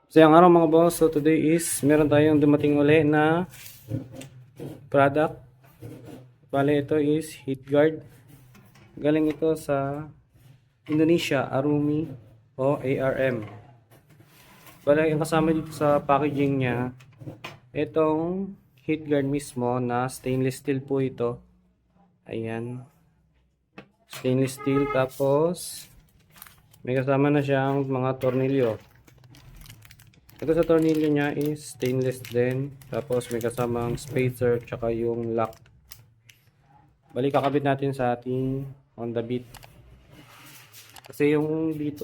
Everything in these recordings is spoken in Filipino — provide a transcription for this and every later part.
So yung araw mga boss, so today is meron tayong dumating uli na product. Bale ito is heat guard. Galing ito sa Indonesia, Arumi o ARM. Bale yung kasama dito sa packaging niya, itong heat guard mismo na stainless steel po ito. Ayan. Stainless steel, tapos may kasama na siyang mga tornilyo. Ito sa tornilyo niya is stainless din. Tapos may kasamang spacer tsaka yung lock. Bali kakabit natin sa ating Honda Beat. Kasi yung dito,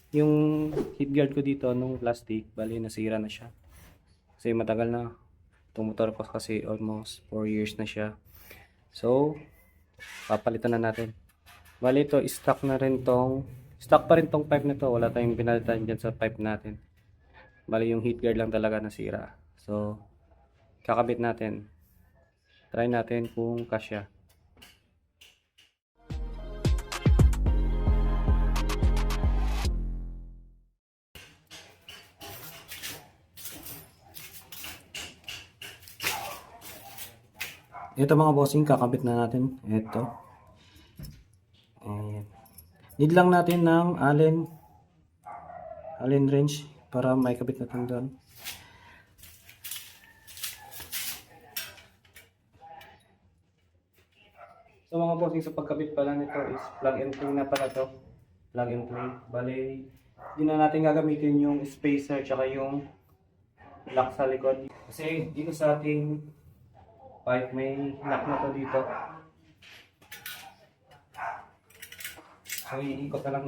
yung heat guard ko dito nung plastic, bali nasira na siya. Kasi matagal na. Itong motor ko kasi almost 4 years na siya. So, papalitan na natin. Bali ito, stock pa rin tong pipe na to. Wala tayong pinalitan dyan sa pipe natin. Bali yung heat guard lang talaga nasira. So, kakabit natin. Try natin kung kasya. Ito mga bossing, kakabit na natin. Ito. Ayan. Need lang natin ng Allen wrench para maikabit natin doon. So mga bossing, sa pagkabit pala nito is plug and play na pala to. Plug and play. Bale, hindi na natin gagamitin yung spacer tsaka yung lock sa likod. Kasi dito sa ating pipe may lock na to dito. So iikot na lang.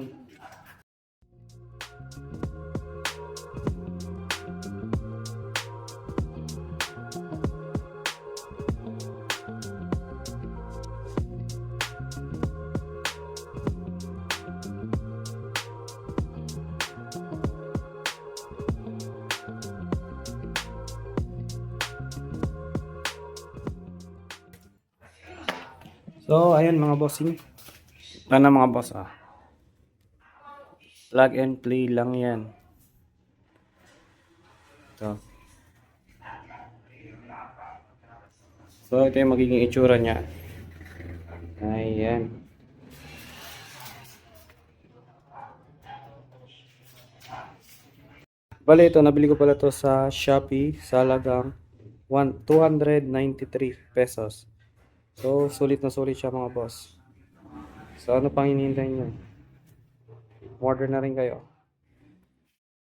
So, ayun mga bossing. Ano mga boss plug and play lang yan. So, ito yung magiging itsura niya. Ayan. Bale, ito, nabili ko pala to sa Shopee sa halagang 293 pesos. So, sulit na sulit siya mga boss. So, ano pang hinihintay nyo? Order na rin kayo.